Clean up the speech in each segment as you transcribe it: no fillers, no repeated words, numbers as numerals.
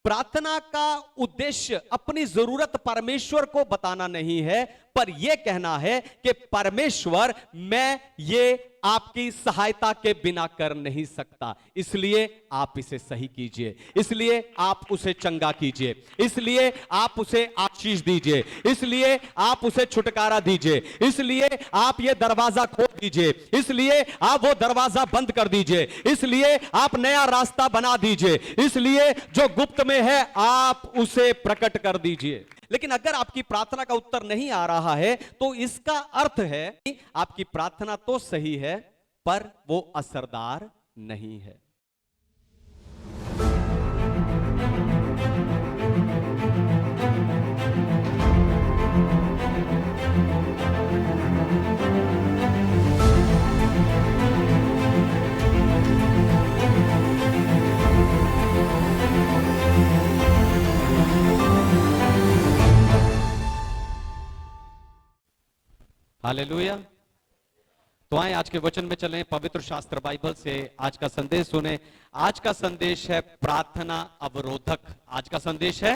प्रार्थना का उद्देश्य अपनी जरूरत परमेश्वर को बताना नहीं है, पर यह कहना है कि परमेश्वर, मैं ये आपकी सहायता के बिना कर नहीं सकता, इसलिए आप इसे सही कीजिए, इसलिए आप उसे चंगा कीजिए, इसलिए आप उसे आशीष दीजिए, इसलिए आप उसे छुटकारा दीजिए, इसलिए आप ये दरवाजा खोल दीजिए, इसलिए आप वो दरवाजा बंद कर दीजिए, इसलिए आप नया रास्ता बना दीजिए, इसलिए जो गुप्त में है आप उसे प्रकट कर दीजिए। लेकिन अगर आपकी प्रार्थना का उत्तर नहीं आ रहा है तो इसका अर्थ है कि आपकी प्रार्थना तो सही है पर वो असरदार नहीं है। हालेलुया। तो आए आज के वचन में चलें, पवित्र शास्त्र बाइबल से आज का संदेश सुने। आज का संदेश है प्रार्थना अवरोधक। आज का संदेश है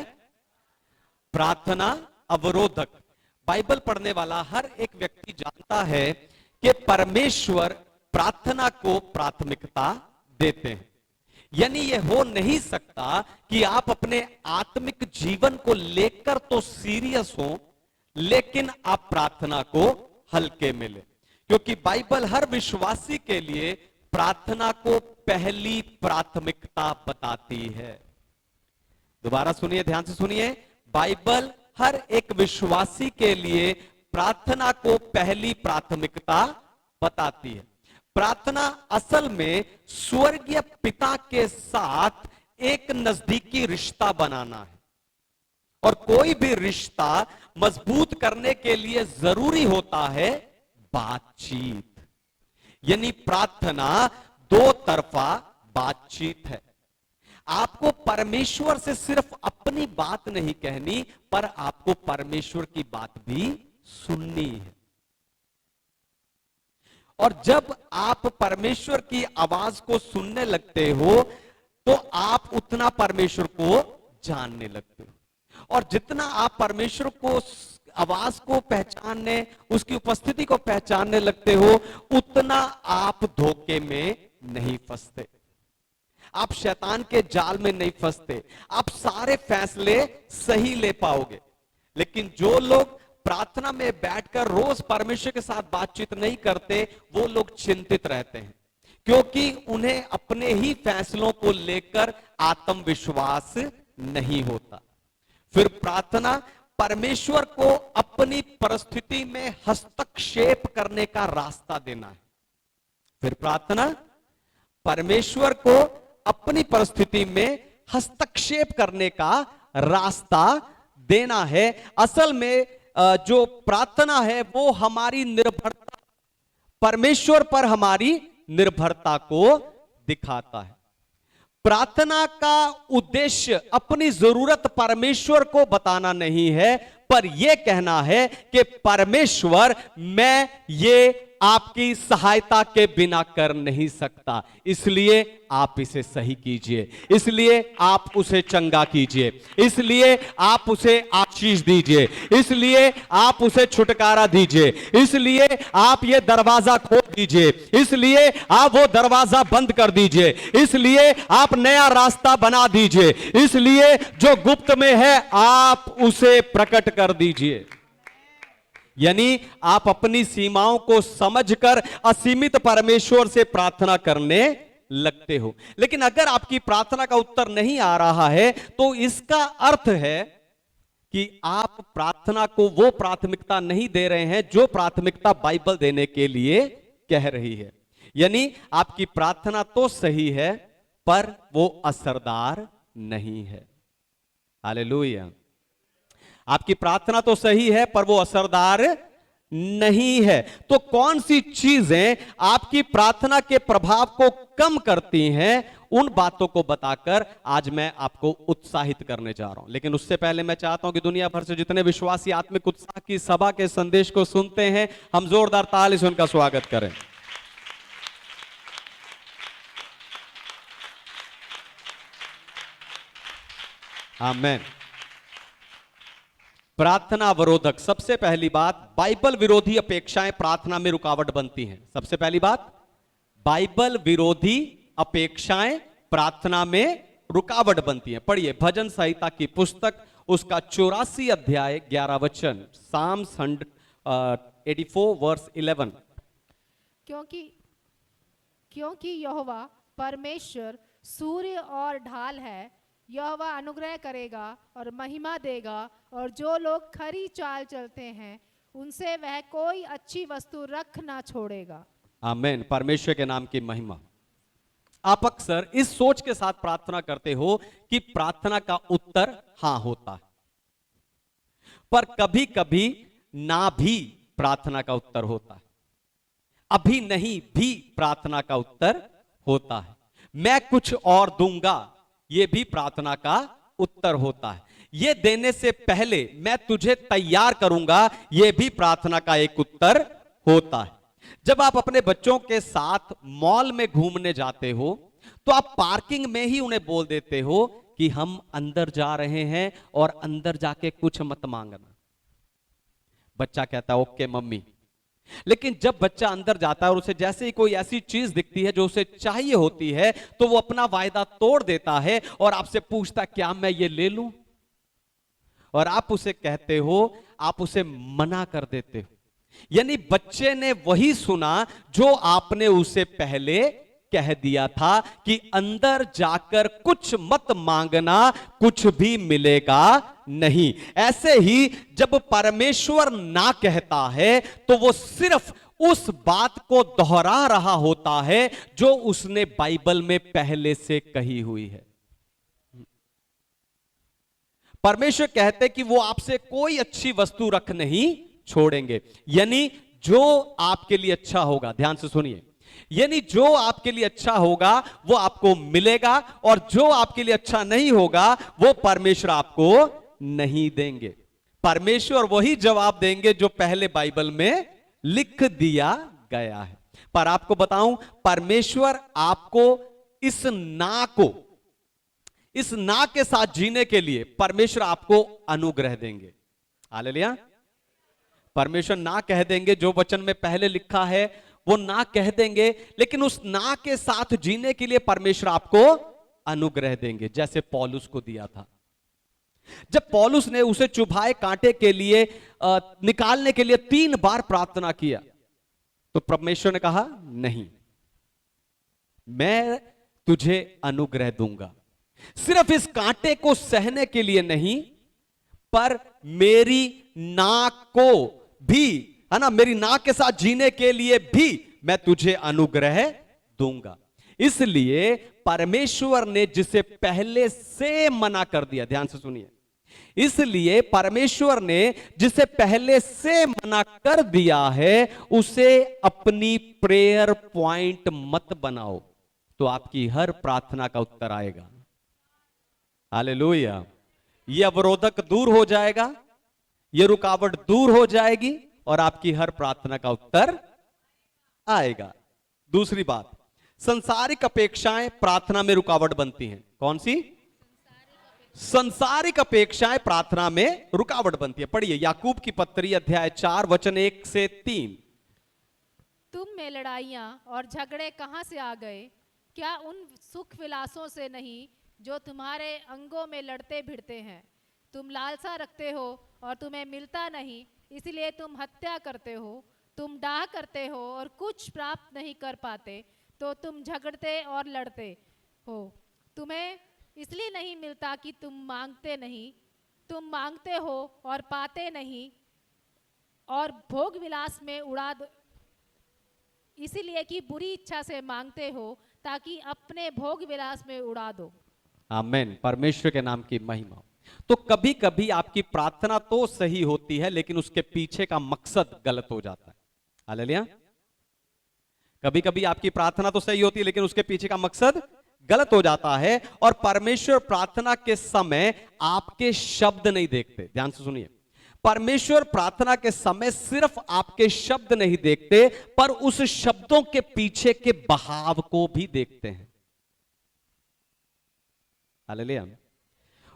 प्रार्थना अवरोधक। बाइबल पढ़ने वाला हर एक व्यक्ति जानता है कि परमेश्वर प्रार्थना को प्राथमिकता देते हैं। यानी यह हो नहीं सकता कि आप अपने आत्मिक जीवन को लेकर तो सीरियस हो लेकिन आप प्रार्थना को हल्के में ले, क्योंकि बाइबल हर विश्वासी के लिए प्रार्थना को पहली प्राथमिकता बताती है। दोबारा सुनिए, ध्यान से सुनिए, बाइबल हर एक विश्वासी के लिए प्रार्थना को पहली प्राथमिकता बताती है। प्रार्थना असल में स्वर्गीय पिता के साथ एक नजदीकी रिश्ता बनाना है, और कोई भी रिश्ता मजबूत करने के लिए जरूरी होता है बातचीत। यानी प्रार्थना दो तरफा बातचीत है। आपको परमेश्वर से सिर्फ अपनी बात नहीं कहनी, पर आपको परमेश्वर की बात भी सुननी है। और जब आप परमेश्वर की आवाज को सुनने लगते हो तो आप उतना परमेश्वर को जानने लगते हो, और जितना आप परमेश्वर को आवाज को पहचानने, उसकी उपस्थिति को पहचानने लगते हो, उतना आप धोखे में नहीं फंसते, आप शैतान के जाल में नहीं फंसते, आप सारे फैसले सही ले पाओगे। लेकिन जो लोग प्रार्थना में बैठकर रोज परमेश्वर के साथ बातचीत नहीं करते, वो लोग चिंतित रहते हैं, क्योंकि उन्हें अपने ही फैसलों को लेकर आत्मविश्वास नहीं होता। फिर प्रार्थना परमेश्वर को अपनी परिस्थिति में हस्तक्षेप करने का रास्ता देना है। फिर प्रार्थना परमेश्वर को अपनी परिस्थिति में हस्तक्षेप करने का रास्ता देना है। असल में जो प्रार्थना है वो हमारी निर्भरता, परमेश्वर पर हमारी निर्भरता को दिखाता है। प्रार्थना का उद्देश्य अपनी जरूरत परमेश्वर को बताना नहीं है, पर यह कहना है कि परमेश्वर, मैं ये आपकी सहायता के बिना कर नहीं सकता, इसलिए आप इसे सही कीजिए, इसलिए आप उसे चंगा कीजिए, इसलिए आप उसे आशीष दीजिए, इसलिए आप उसे छुटकारा दीजिए, इसलिए आप ये दरवाजा खोल दीजिए, इसलिए आप वो दरवाजा बंद कर दीजिए, इसलिए आप नया रास्ता बना दीजिए, इसलिए जो गुप्त में है आप उसे प्रकट कर दीजिए। यानी आप अपनी सीमाओं को समझकर असीमित परमेश्वर से प्रार्थना करने लगते हो। लेकिन अगर आपकी प्रार्थना का उत्तर नहीं आ रहा है तो इसका अर्थ है कि आप प्रार्थना को वो प्राथमिकता नहीं दे रहे हैं जो प्राथमिकता बाइबल देने के लिए कह रही है। यानी आपकी प्रार्थना तो सही है पर वो असरदार नहीं है। हालेलुया। आपकी प्रार्थना तो सही है पर वो असरदार नहीं है। तो कौन सी चीजें आपकी प्रार्थना के प्रभाव को कम करती हैं, उन बातों को बताकर आज मैं आपको उत्साहित करने जा रहा हूं। लेकिन उससे पहले मैं चाहता हूं कि दुनिया भर से जितने विश्वासी आत्मिक उत्साह की सभा के संदेश को सुनते हैं, हम जोरदार ताली से उनका स्वागत करें। आमेन। प्रार्थना अवरोधक, सबसे पहली बात, बाइबल विरोधी अपेक्षाएं प्रार्थना में रुकावट बनती हैं। सबसे पहली बात, बाइबल विरोधी अपेक्षाएं प्रार्थना में रुकावट बनती हैं। पढ़िए भजन संहिता की पुस्तक, उसका 84 अध्याय 11 वचन, साम्स 84 वर्स 11। क्योंकि यहोवा परमेश्वर सूर्य और ढाल है, यहोवा अनुग्रह करेगा और महिमा देगा, और जो लोग खरी चाल चलते हैं उनसे वह कोई अच्छी वस्तु रख ना छोड़ेगा। आमेन। परमेश्वर के नाम की महिमा। आप अक्सर इस सोच के साथ प्रार्थना करते हो कि प्रार्थना का उत्तर हां होता है, पर कभी कभी ना भी प्रार्थना का उत्तर होता है, अभी नहीं भी प्रार्थना का उत्तर होता है, मैं कुछ और दूंगा, यह भी प्रार्थना का उत्तर होता है, यह देने से पहले मैं तुझे तैयार करूंगा, यह भी प्रार्थना का एक उत्तर होता है। जब आप अपने बच्चों के साथ मॉल में घूमने जाते हो तो आप पार्किंग में ही उन्हें बोल देते हो कि हम अंदर जा रहे हैं और अंदर जाके कुछ मत मांगना। बच्चा कहता है ओके मम्मी। लेकिन जब बच्चा अंदर जाता है और उसे जैसे ही कोई ऐसी चीज दिखती है जो उसे चाहिए होती है तो वो अपना वायदा तोड़ देता है और आपसे पूछता क्या मैं ये ले लूं, और आप उसे कहते हो, आप उसे मना कर देते हो। यानी बच्चे ने वही सुना जो आपने उसे पहले कह दिया था कि अंदर जाकर कुछ मत मांगना, कुछ भी मिलेगा नहीं। ऐसे ही जब परमेश्वर ना कहता है तो वो सिर्फ उस बात को दोहरा रहा होता है जो उसने बाइबल में पहले से कही हुई है। परमेश्वर कहते कि वो आपसे कोई अच्छी वस्तु रख नहीं छोड़ेंगे, यानी जो आपके लिए अच्छा होगा, ध्यान से सुनिए, यानी जो आपके लिए अच्छा होगा वो आपको मिलेगा, और जो आपके लिए अच्छा नहीं होगा वो परमेश्वर आपको नहीं देंगे। परमेश्वर वही जवाब देंगे जो पहले बाइबल में लिख दिया गया है। पर आपको बताऊं, परमेश्वर आपको इस ना के साथ जीने के लिए परमेश्वर आपको अनुग्रह देंगे। हालेलुया। परमेश्वर ना कह देंगे, जो वचन में पहले लिखा है वो ना कह देंगे, लेकिन उस ना के साथ जीने के लिए परमेश्वर आपको अनुग्रह देंगे, जैसे पौलुस को दिया था। जब पौलुस ने उसे चुभाए कांटे के लिए निकालने के लिए 3 बार प्रार्थना किया तो परमेश्वर ने कहा नहीं, मैं तुझे अनुग्रह दूंगा, सिर्फ इस कांटे को सहने के लिए नहीं, पर मेरी नाक को भी, है ना, मेरी नाक के साथ जीने के लिए भी मैं तुझे अनुग्रह दूंगा। इसलिए परमेश्वर ने जिसे पहले से मना कर दिया, ध्यान से सुनिए, इसलिए परमेश्वर ने जिसे पहले से मना कर दिया है उसे अपनी प्रेयर पॉइंट मत बनाओ, तो आपकी हर प्रार्थना का उत्तर आएगा। हालेलुया। यह अवरोधक दूर हो जाएगा, यह रुकावट दूर हो जाएगी और आपकी हर प्रार्थना का उत्तर आएगा। दूसरी बात, संसारिक अपेक्षाएं प्रार्थना में रुकावट बनती हैं। कौन सी? संसारिक अपेक्षाएं प्रार्थना में रुकावट बनती है। पढ़िए याकूब की पत्री अध्याय 4 वचन 1 से 3। तुम में लड़ाइयां और झगड़े कहां से आ गए? क्या उन सुख विलासों से नहीं जो तुम्हारे अंगों में लड़ते भिड़ते हैं? तुम लालसा रखते हो और तुम्हें मिलता नहीं, इसलिए तुम हत्या करते हो। तुम डाह करते हो और कुछ प्राप्त नहीं कर पाते, तो तुम झगड़ते और लड़ते हो। तुम्हें इसलिए नहीं मिलता कि तुम मांगते नहीं, तुम मांगते हो और पाते नहीं, और भोग विलास में उड़ा दो, इसीलिए कि बुरी इच्छा से मांगते हो ताकि अपने भोग विलास में उड़ा दो। आमेन। परमेश्वर के नाम की महिमा। तो कभी कभी आपकी प्रार्थना तो सही होती है लेकिन उसके पीछे का मकसद गलत हो जाता है। हालेलुया। कभी कभी आपकी प्रार्थना तो सही होती है लेकिन उसके पीछे का मकसद गलत हो जाता है, और परमेश्वर प्रार्थना के समय आपके शब्द नहीं देखते। ध्यान से सुनिए, परमेश्वर प्रार्थना के समय सिर्फ आपके शब्द नहीं देखते, पर उस शब्दों के पीछे के बहाव को भी देखते हैं। हालेलुया।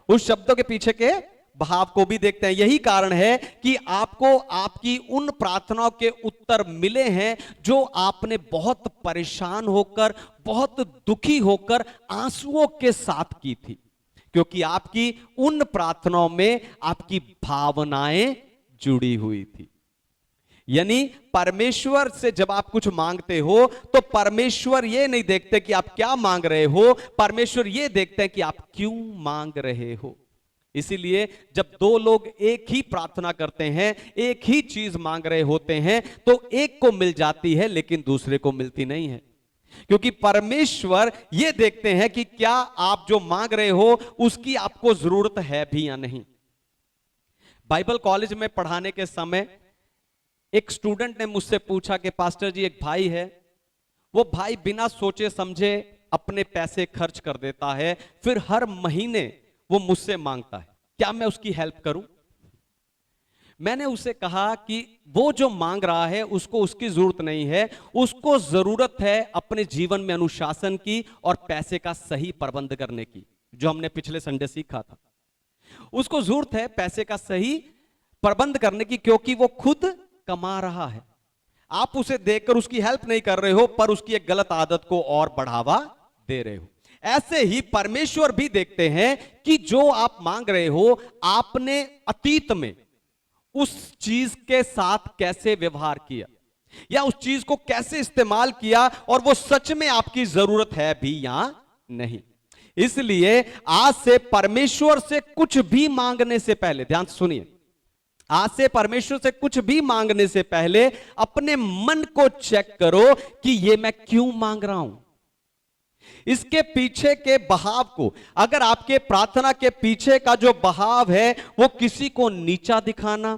उस शब्दों के पीछे के भाव को भी देखते हैं। यही कारण है कि आपको आपकी उन प्रार्थनाओं के उत्तर मिले हैं जो आपने बहुत परेशान होकर, बहुत दुखी होकर, आंसुओं के साथ की थी, क्योंकि आपकी उन प्रार्थनाओं में आपकी भावनाएं जुड़ी हुई थी। यानी परमेश्वर से जब आप कुछ मांगते हो तो परमेश्वर ये नहीं देखते कि आप क्या मांग रहे हो, परमेश्वर ये देखते हैं कि आप क्यों मांग रहे हो। इसीलिए जब दो लोग एक ही प्रार्थना करते हैं, एक ही चीज मांग रहे होते हैं, तो एक को मिल जाती है लेकिन दूसरे को मिलती नहीं है, क्योंकि परमेश्वर यह देखते हैं कि क्या आप जो मांग रहे हो उसकी आपको जरूरत है भी या नहीं। बाइबल कॉलेज में पढ़ाने के समय एक स्टूडेंट ने मुझसे पूछा कि पास्टर जी, एक भाई है, वो भाई बिना सोचे समझे अपने पैसे खर्च कर देता है, फिर हर महीने वो मुझसे मांगता है, क्या मैं उसकी हेल्प करूं? मैंने उसे कहा कि वो जो मांग रहा है उसको उसकी जरूरत नहीं है, उसको जरूरत है अपने जीवन में अनुशासन की और पैसे का सही प्रबंध करने की, जो हमने पिछले संडे सीखा था। उसको जरूरत है पैसे का सही प्रबंध करने की, क्योंकि वो खुद कमा रहा है। आप उसे देखकर उसकी हेल्प नहीं कर रहे हो, पर उसकी एक गलत आदत को और बढ़ावा दे रहे हो। ऐसे ही परमेश्वर भी देखते हैं कि जो आप मांग रहे हो, आपने अतीत में उस चीज के साथ कैसे व्यवहार किया या उस चीज को कैसे इस्तेमाल किया, और वो सच में आपकी जरूरत है भी या नहीं। इसलिए आज से परमेश्वर से कुछ भी मांगने से पहले, ध्यान से सुनिए, आज से परमेश्वर से कुछ भी मांगने से पहले अपने मन को चेक करो कि ये मैं क्यों मांग रहा हूं। इसके पीछे के बहाव को, अगर आपके प्रार्थना के पीछे का जो बहाव है वो किसी को नीचा दिखाना,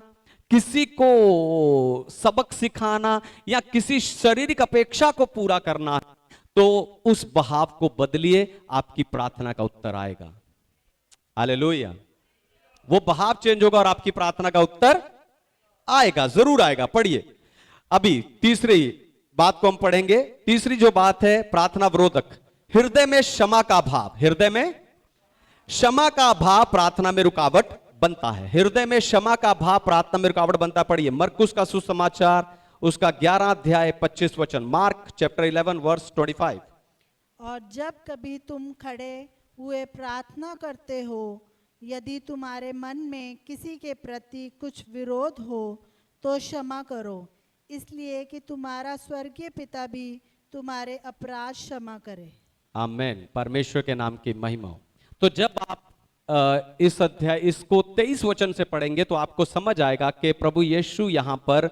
किसी को सबक सिखाना या किसी शारीरिक अपेक्षा को पूरा करना, तो उस बहाव को बदलिए, आपकी प्रार्थना का उत्तर आएगा। हालेलुया। वो बहाव चेंज होगा और आपकी प्रार्थना का उत्तर आएगा, जरूर आएगा। पढ़िए, अभी तीसरी बात को हम पढ़ेंगे। तीसरी जो बात है, प्रार्थना विरोधक, हृदय में क्षमा का भाव। हृदय में क्षमा का भाव प्रार्थना में रुकावट बनता है। हृदय में क्षमा का भाव प्रार्थना में रुकावट बनता है। पढ़िए मरकुस का सुसमाचार, उसका 11 अध्याय 25 वचन। Mark chapter 11 verse 25। और जब कभी तुम खड़े हुए प्रार्थना करते हो, यदि तुम्हारे मन में किसी के प्रति कुछ विरोध हो तो क्षमा करो, इसलिए कि तुम्हारा स्वर्गीय पिता भी तुम्हारे अपराध क्षमा करे। आमेन। परमेश्वर के नाम की महिमा हो। तो जब आप इस अध्याय इसको 23 वचन से पढ़ेंगे तो आपको समझ आएगा कि प्रभु यीशु यहां पर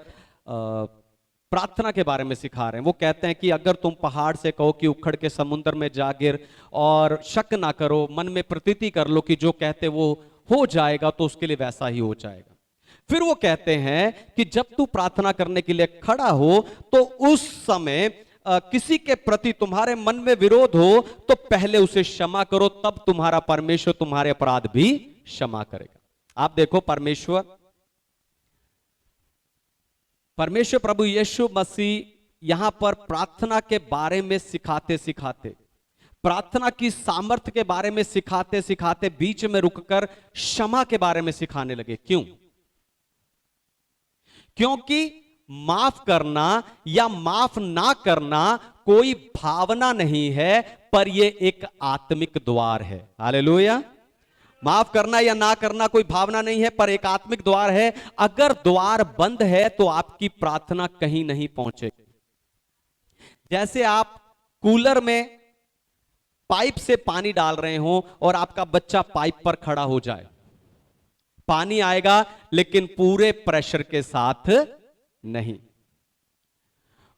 प्रार्थना के बारे में सिखा रहे हैं। वो कहते हैं कि अगर तुम पहाड़ से कहो कि उखड़ के समुद्र में जा गिर, और शक ना करो, मन में प्रतीति कर लो कि जो कहते वो हो जाएगा, तो उसके लिए वैसा ही हो जाएगा। फिर वो कहते हैं कि जब तू प्रार्थना करने के लिए खड़ा हो तो उस समय किसी के प्रति तुम्हारे मन में विरोध हो तो पहले उसे क्षमा करो, तब तुम्हारा परमेश्वर तुम्हारे अपराध भी क्षमा करेगा। आप देखो, परमेश्वर प्रभु यीशु मसीह यहां पर प्रार्थना के बारे में सिखाते सिखाते, प्रार्थना की सामर्थ्य के बारे में सिखाते सिखाते बीच में रुककर क्षमा के बारे में सिखाने लगे। क्यों? क्योंकि माफ करना या माफ ना करना कोई भावना नहीं है, पर यह एक आत्मिक द्वार है। हालेलुया। माफ करना या ना करना कोई भावना नहीं है, पर एक आत्मिक द्वार है। अगर द्वार बंद है तो आपकी प्रार्थना कहीं नहीं पहुंचेगी। जैसे आप कूलर में पाइप से पानी डाल रहे हो और आपका बच्चा पाइप पर खड़ा हो जाए, पानी आएगा लेकिन पूरे प्रेशर के साथ नहीं।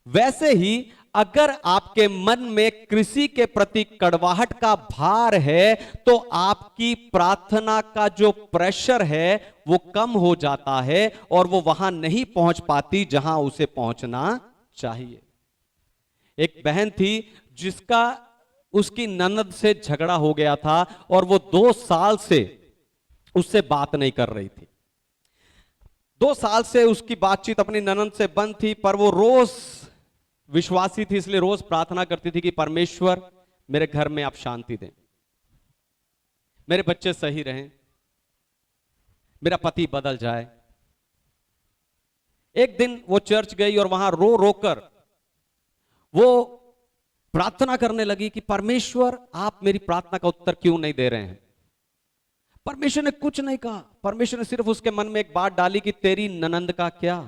वैसे ही अगर आपके मन में किसी के प्रति कड़वाहट का भार है तो आपकी प्रार्थना का जो प्रेशर है वो कम हो जाता है और वो वहां नहीं पहुंच पाती जहां उसे पहुंचना चाहिए। एक बहन थी जिसका उसकी ननद से झगड़ा हो गया था और वो 2 साल से उससे बात नहीं कर रही थी। 2 साल से उसकी बातचीत अपनी ननद से बंद थी, पर वो रोज विश्वासी थी, इसलिए रोज प्रार्थना करती थी कि परमेश्वर मेरे घर में आप शांति दें, मेरे बच्चे सही रहें, मेरा पति बदल जाए। एक दिन वो चर्च गई और वहां रो रोकर वो प्रार्थना करने लगी कि परमेश्वर आप मेरी प्रार्थना का उत्तर क्यों नहीं दे रहे हैं। परमेश्वर ने कुछ नहीं कहा, परमेश्वर ने सिर्फ उसके मन में एक बात डाली कि तेरी ननंद का क्या।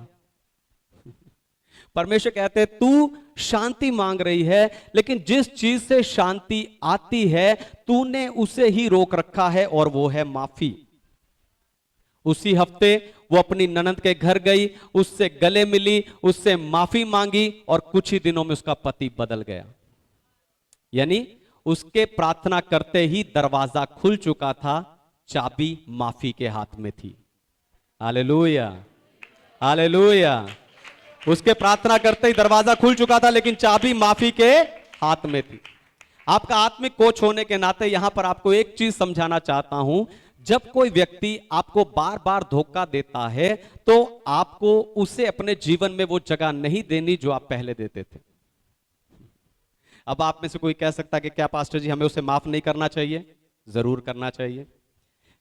परमेश्वर कहते तू शांति मांग रही है, लेकिन जिस चीज से शांति आती है तूने उसे ही रोक रखा है, और वो है माफी। उसी हफ्ते वो अपनी ननंद के घर गई, उससे गले मिली, उससे माफी मांगी, और कुछ ही दिनों में उसका पति बदल गया। यानी उसके प्रार्थना करते ही दरवाजा खुल चुका था, चाबी माफी के हाथ में थी। Hallelujah, hallelujah. उसके प्रार्थना करते ही दरवाजा खुल चुका था, लेकिन चाबी माफी के हाथ में थी। आपका आत्मिक कोच होने के नाते यहां पर आपको एक चीज समझाना चाहता हूं, जब कोई व्यक्ति आपको बार बार धोखा देता है तो आपको उसे अपने जीवन में वो जगह नहीं देनी जो आप पहले देते थे। अब आप में से कोई कह सकता है कि क्या पास्टर जी हमें उसे माफ नहीं करना चाहिए? जरूर करना चाहिए।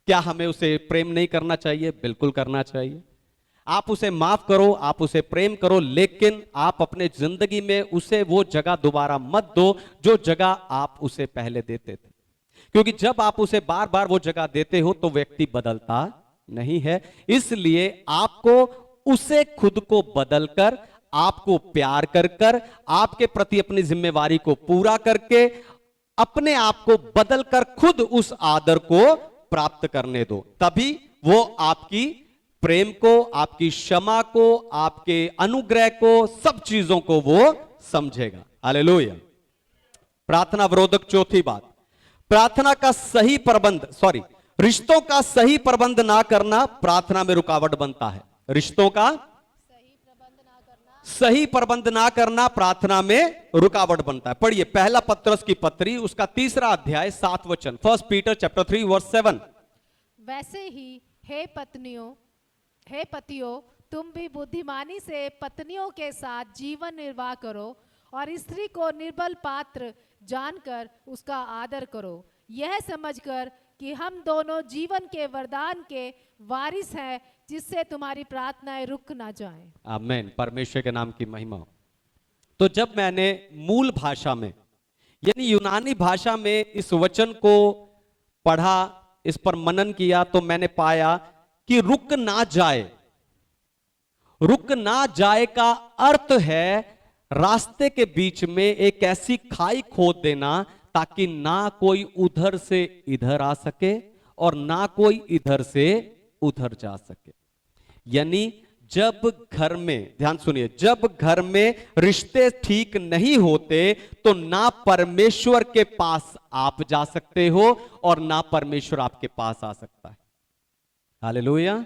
क्या हमें उसे प्रेम नहीं करना चाहिए? बिल्कुल करना चाहिए। आप उसे माफ करो, आप उसे प्रेम करो, लेकिन आप अपने जिंदगी में उसे वो जगह दोबारा मत दो जो जगह आप उसे पहले देते थे। क्योंकि जब आप उसे बार बार वो जगह देते हो तो व्यक्ति बदलता नहीं है। इसलिए आपको उसे खुद को बदलकर, आपको प्यार कर कर, आपके प्रति अपनी जिम्मेवारी को पूरा करके, अपने आप को बदलकर खुद उस आदर को प्राप्त करने दो। तभी वो आपकी प्रेम को, आपकी क्षमा को, आपके अनुग्रह को, सब चीजों को वो समझेगा। हालेलुया। प्रार्थना विरोधक चौथी बात, प्रार्थना का सही प्रबंध, रिश्तों का सही प्रबंध ना करना प्रार्थना में रुकावट बनता है। रिश्तों का सही प्रबंध ना करना प्रार्थना में रुकावट बनता है। पढ़िए पहला पत्रस की पत्री, उसका 3 अध्याय 7 वचन। 1 पीटर चैप्टर 3 वर्स 7। वैसे ही हे पतियों, तुम भी बुद्धिमानी से पत्नियों के साथ जीवन निर्वाह करो, और स्त्री को निर्बल पात्र जानकर उसका आदर करो, यह समझकर कि हम दोनों जीवन के वरदान के वारिस हैं, जिससे तुम्हारी प्रार्थनाएं रुक ना जाएं। आमीन। परमेश्वर के नाम की महिमा हो। तो जब मैंने मूल भाषा में यानी यूनानी भाषा में इस वचन को पढ़ा, इस पर मनन किया, तो मैंने पाया कि रुक ना जाए, रुक ना जाए का अर्थ है रास्ते के बीच में एक ऐसी खाई खोद देना ताकि ना कोई उधर से इधर आ सके और ना कोई इधर से उधर जा सके। यानी जब घर में, ध्यान सुनिए, जब घर में रिश्ते ठीक नहीं होते तो ना परमेश्वर के पास आप जा सकते हो और ना परमेश्वर आपके पास आ सकता है। हालेलुया।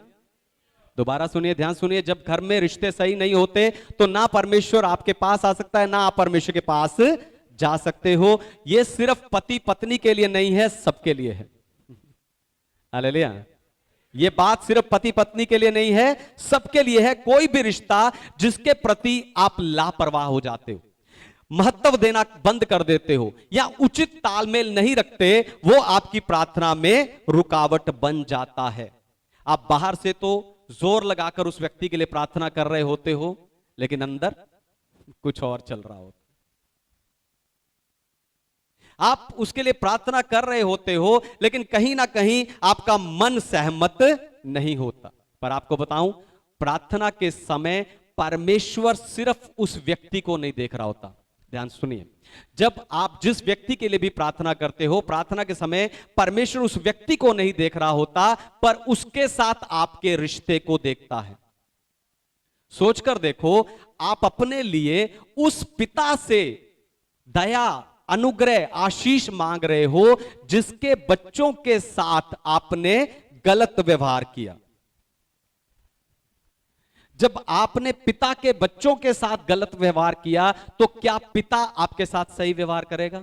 दोबारा सुनिए, ध्यान सुनिए, जब घर में रिश्ते सही नहीं होते तो ना परमेश्वर आपके पास आ सकता है, ना आप परमेश्वर के पास जा सकते हो। यह सिर्फ पति पत्नी के लिए नहीं है, सबके लिए है। हालेलुया। यह बात सिर्फ पति पत्नी के लिए नहीं है, सबके लिए है। कोई भी रिश्ता जिसके प्रति आप लापरवाह हो जाते हो, महत्व देना बंद कर देते हो या उचित तालमेल नहीं रखते, वो आपकी प्रार्थना में रुकावट बन जाता है। आप बाहर से तो जोर लगाकर उस व्यक्ति के लिए प्रार्थना कर रहे होते हो, लेकिन अंदर कुछ और चल रहा होता। आप उसके लिए प्रार्थना कर रहे होते हो, लेकिन कहीं ना कहीं आपका मन सहमत नहीं होता। पर आपको बताऊं, प्रार्थना के समय परमेश्वर सिर्फ उस व्यक्ति को नहीं देख रहा होता। ध्यान सुनिए, जब आप जिस व्यक्ति के लिए भी प्रार्थना करते हो, प्रार्थना के समय परमेश्वर उस व्यक्ति को नहीं देख रहा होता, पर उसके साथ आपके रिश्ते को देखता है। सोचकर देखो, आप अपने लिए उस पिता से दया, अनुग्रह, आशीष मांग रहे हो जिसके बच्चों के साथ आपने गलत व्यवहार किया। जब आपने पिता के बच्चों के साथ गलत व्यवहार किया तो क्या पिता आपके साथ सही व्यवहार करेगा?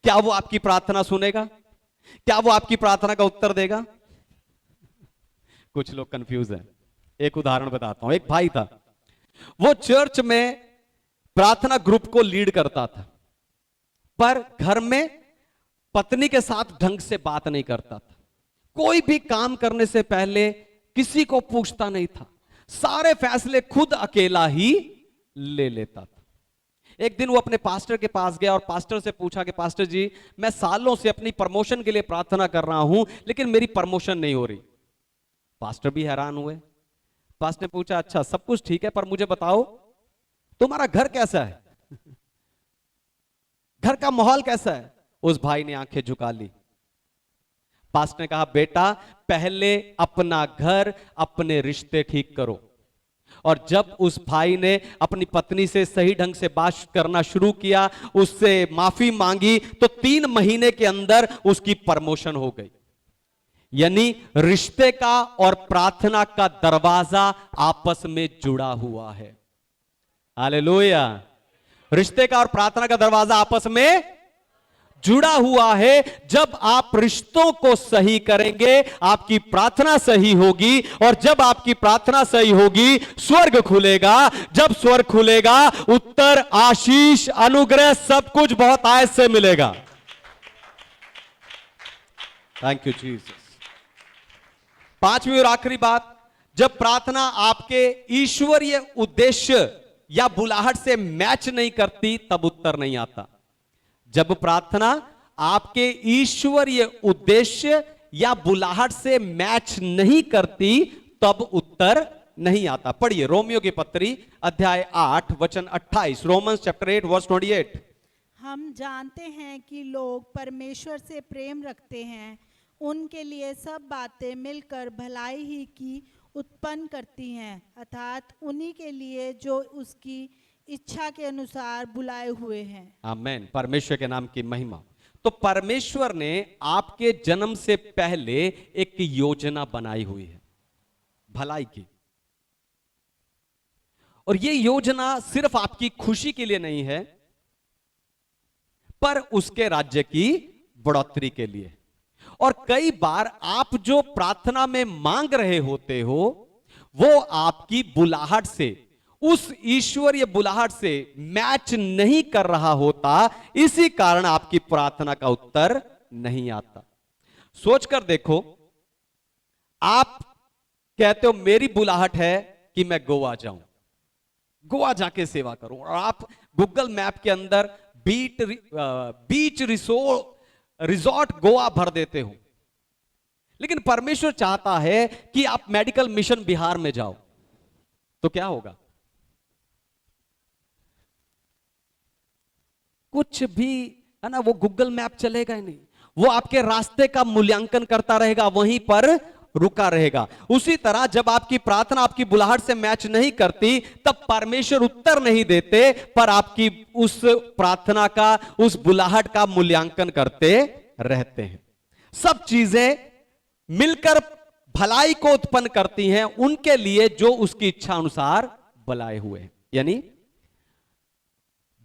क्या वो आपकी प्रार्थना सुनेगा? क्या वो आपकी प्रार्थना का उत्तर देगा? कुछ लोग कंफ्यूज हैं। एक उदाहरण बताता हूं। एक भाई था, वो चर्च में प्रार्थना ग्रुप को लीड करता था, पर घर में पत्नी के साथ ढंग से बात नहीं करता था, कोई भी काम करने से पहले किसी को पूछता नहीं था, सारे फैसले खुद अकेला ही ले लेता था। एक दिन वो अपने पास्टर के पास गया और पास्टर से पूछा कि पास्टर जी, मैं सालों से अपनी प्रमोशन के लिए प्रार्थना कर रहा हूं, लेकिन मेरी प्रमोशन नहीं हो रही। पास्टर भी हैरान हुए। पास्टर ने पूछा, अच्छा सब कुछ ठीक है, पर मुझे बताओ तुम्हारा घर कैसा है, घर का माहौल कैसा है? उस भाई ने आंखें झुका ली। पास्टर ने कहा, बेटा पहले अपना घर, अपने रिश्ते ठीक करो। और जब उस भाई ने अपनी पत्नी से सही ढंग से बात करना शुरू किया, उससे माफी मांगी, तो 3 महीने के अंदर उसकी प्रमोशन हो गई। यानी रिश्ते का और प्रार्थना का दरवाजा आपस में जुड़ा हुआ है। हालेलुया। रिश्ते का और प्रार्थना का दरवाजा आपस में जुड़ा हुआ है। जब आप रिश्तों को सही करेंगे, आपकी प्रार्थना सही होगी, और जब आपकी प्रार्थना सही होगी, स्वर्ग खुलेगा। जब स्वर्ग खुलेगा, उत्तर, आशीष, अनुग्रह, सब कुछ बहुत आयत से मिलेगा। Thank you Jesus. 5वीं और आखिरी बात, जब प्रार्थना आपके ईश्वरीय उद्देश्य या बुलाहट से मैच नहीं करती, तब उत्तर नहीं आता। जब प्रार्थना आपके ईश्वरीय उद्देश्य या बुलाहट से मैच नहीं करती, तब उत्तर नहीं आता। पढ़िए रोमियो की पत्री अध्याय 8 वचन 28, रोमन्स चैप्टर 8 वर्स 28। हम जानते हैं कि लोग परमेश्वर से प्रेम रखते हैं, उनके लिए सब बातें मिलकर भलाई ही की उत्पन्न करती हैं, अर्थात उन्हीं के लिए जो उसकी इच्छा के अनुसार बुलाए हुए हैं। आमेन। परमेश्वर के नाम की महिमा। तो परमेश्वर ने आपके जन्म से पहले एक योजना बनाई हुई है भलाई की, और यह योजना सिर्फ आपकी खुशी के लिए नहीं है, पर उसके राज्य की बढ़ोतरी के लिए। और कई बार आप जो प्रार्थना में मांग रहे होते हो, वो आपकी बुलाहट से, उस ईश्वरीय बुलाहट से मैच नहीं कर रहा होता। इसी कारण आपकी प्रार्थना का उत्तर नहीं आता। सोचकर देखो, आप कहते हो मेरी बुलाहट है कि मैं गोवा जाऊं, गोवा जाके सेवा करूं, और आप गूगल मैप के अंदर बीच रिसोर्ट गोवा भर देते हो। लेकिन परमेश्वर चाहता है कि आप मेडिकल मिशन बिहार में जाओ, तो क्या होगा? कुछ भी, है ना, वो गूगल मैप चलेगा ही नहीं, वो आपके रास्ते का मूल्यांकन करता रहेगा, वहीं पर रुका रहेगा। उसी तरह जब आपकी प्रार्थना आपकी बुलाहट से मैच नहीं करती, तब परमेश्वर उत्तर नहीं देते, पर आपकी उस प्रार्थना का, उस बुलाहट का मूल्यांकन करते रहते हैं। सब चीजें मिलकर भलाई को उत्पन्न करती हैं उनके लिए जो उसकी इच्छा अनुसार बुलाए हुए हैं। यानी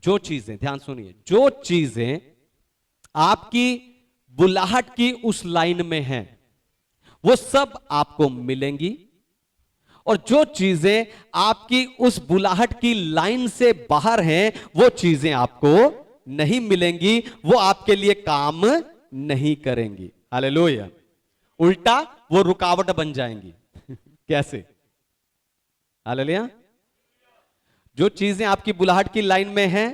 जो चीजें, ध्यान सुनिए, जो चीजें आपकी बुलाहट की उस लाइन में हैं, वो सब आपको मिलेंगी, और जो चीजें आपकी उस बुलाहट की लाइन से बाहर हैं, वो चीजें आपको नहीं मिलेंगी, वो आपके लिए काम नहीं करेंगी। हालेलुया। उल्टा वो रुकावट बन जाएंगी। कैसे? हालेलुया। जो चीजें आपकी बुलाहट की लाइन में हैं,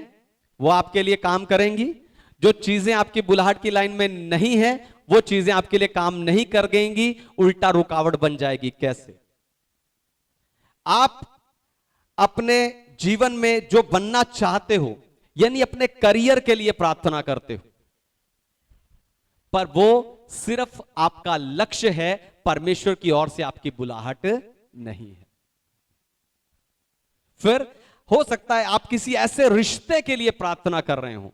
वो आपके लिए काम करेंगी। जो चीजें आपकी बुलाहट की लाइन में नहीं है, वो चीजें आपके लिए काम नहीं करेंगी, उल्टा रुकावट बन जाएगी। कैसे? आप अपने जीवन में जो बनना चाहते हो, यानी अपने करियर के लिए प्रार्थना करते हो, पर वो सिर्फ आपका लक्ष्य है, परमेश्वर की ओर से आपकी बुलाहट नहीं है। फिर हो सकता है आप किसी ऐसे रिश्ते के लिए प्रार्थना कर रहे हो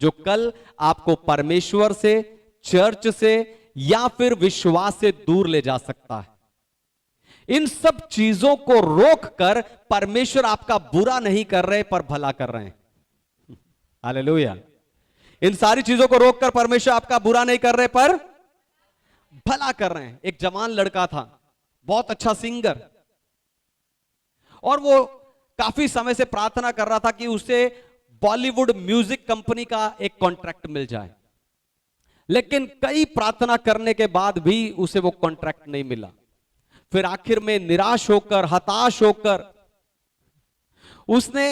जो कल आपको परमेश्वर से, चर्च से, या फिर विश्वास से दूर ले जा सकता है। इन सब चीजों को रोककर परमेश्वर आपका बुरा नहीं कर रहे, पर भला कर रहे हैं। हालेलुया। इन सारी चीजों को रोककर परमेश्वर आपका बुरा नहीं कर रहे, पर भला कर रहे हैं। एक जवान लड़का था, बहुत अच्छा सिंगर, और वो काफी समय से प्रार्थना कर रहा था कि उसे बॉलीवुड म्यूजिक कंपनी का एक कॉन्ट्रैक्ट मिल जाए। लेकिन कई प्रार्थना करने के बाद भी उसे वो कॉन्ट्रैक्ट नहीं मिला। फिर आखिर में निराश होकर, हताश होकर, उसने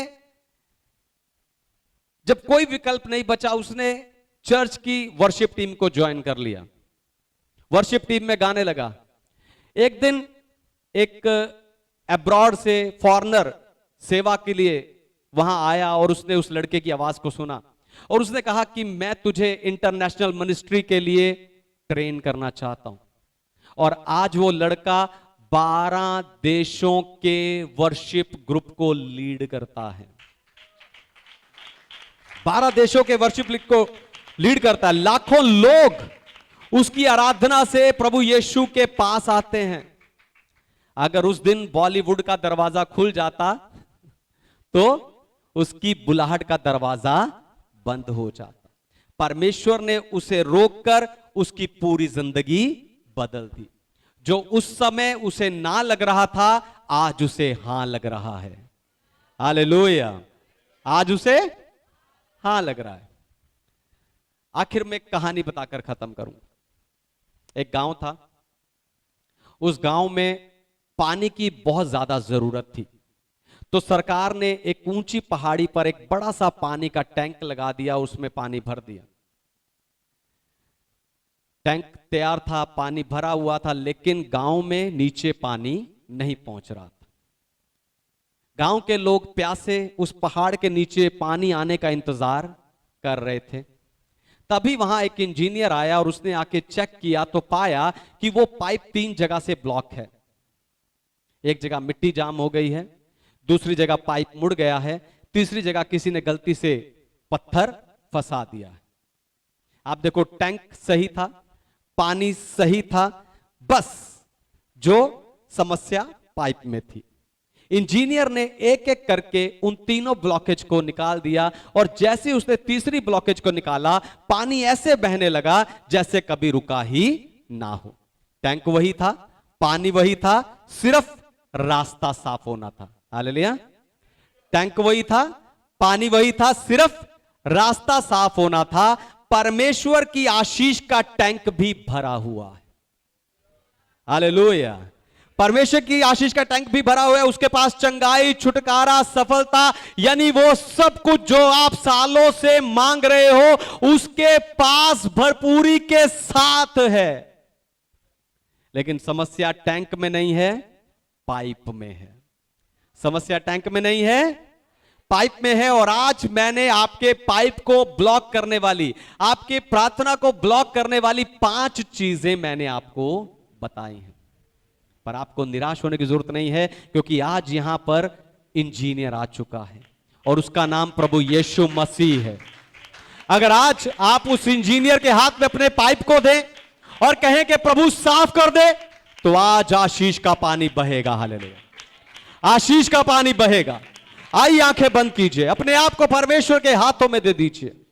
जब कोई विकल्प नहीं बचा, उसने चर्च की वर्शिप टीम को ज्वाइन कर लिया। वर्शिप टीम में गाने लगा। एक दिन एक अब्रॉड से फॉरेनर सेवा के लिए वहां आया और उसने उस लड़के की आवाज को सुना और उसने कहा कि मैं तुझे इंटरनेशनल मिनिस्ट्री के लिए ट्रेन करना चाहता हूं। और आज वो लड़का 12 देशों के वर्शिप ग्रुप को लीड करता है। 12 देशों के वर्शिप को लीड करता है। लाखों लोग उसकी आराधना से प्रभु यीशु के पास आते हैं। अगर उस दिन बॉलीवुड का दरवाजा खुल जाता तो उसकी बुलाहट का दरवाजा बंद हो जाता। परमेश्वर ने उसे रोककर उसकी पूरी जिंदगी बदल दी। जो उस समय उसे ना लग रहा था, आज उसे हां लग रहा है। हालेलुया। आज उसे हां लग रहा है। आखिर में एक कहानी बताकर खत्म करूं। एक गांव था। उस गांव में पानी की बहुत ज्यादा जरूरत थी, तो सरकार ने एक ऊंची पहाड़ी पर एक बड़ा सा पानी का टैंक लगा दिया, उसमें पानी भर दिया। टैंक तैयार था, पानी भरा हुआ था, लेकिन गांव में नीचे पानी नहीं पहुंच रहा था। गांव के लोग प्यासे उस पहाड़ के नीचे पानी आने का इंतजार कर रहे थे। तभी वहां एक इंजीनियर आया और उसने आके चेक किया तो पाया कि वो पाइप 3 जगह से ब्लॉक है। एक जगह मिट्टी जाम हो गई है, दूसरी जगह पाइप मुड़ गया है, तीसरी जगह किसी ने गलती से पत्थर फंसा दिया है। आप देखो, टैंक सही था, पानी सही था, बस जो समस्या पाइप में थी। इंजीनियर ने एक एक करके उन तीनों ब्लॉकेज को निकाल दिया और जैसे उसने तीसरी ब्लॉकेज को निकाला, पानी ऐसे बहने लगा जैसे कभी रुका ही ना हो। टैंक वही था, पानी वही था, सिर्फ रास्ता साफ होना था। हालेलुया। टैंक वही था, पानी वही था, सिर्फ रास्ता साफ होना था। परमेश्वर की आशीष का टैंक भी भरा हुआ है। हालेलुया। परमेश्वर की आशीष का टैंक भी भरा हुआ है। उसके पास चंगाई, छुटकारा, सफलता, यानी वो सब कुछ जो आप सालों से मांग रहे हो, उसके पास भरपूरी के साथ है। लेकिन समस्या टैंक में नहीं है, पाइप में है। समस्या टैंक में नहीं है, पाइप में है। और आज मैंने आपके पाइप को ब्लॉक करने वाली, आपके प्रार्थना को ब्लॉक करने वाली 5 चीजें मैंने आपको बताई हैं। पर आपको निराश होने की जरूरत नहीं है, क्योंकि आज यहां पर इंजीनियर आ चुका है और उसका नाम प्रभु यीशु मसीह है। अगर आज आप उस इंजीनियर के हाथ में अपने पाइप को दें और कहें कि प्रभु साफ कर दे, तो आज आशीष का पानी बहेगा। हालेलुया। आशीष का पानी बहेगा। आइए आंखें बंद कीजिए, अपने आप को परमेश्वर के हाथों में दे दीजिए।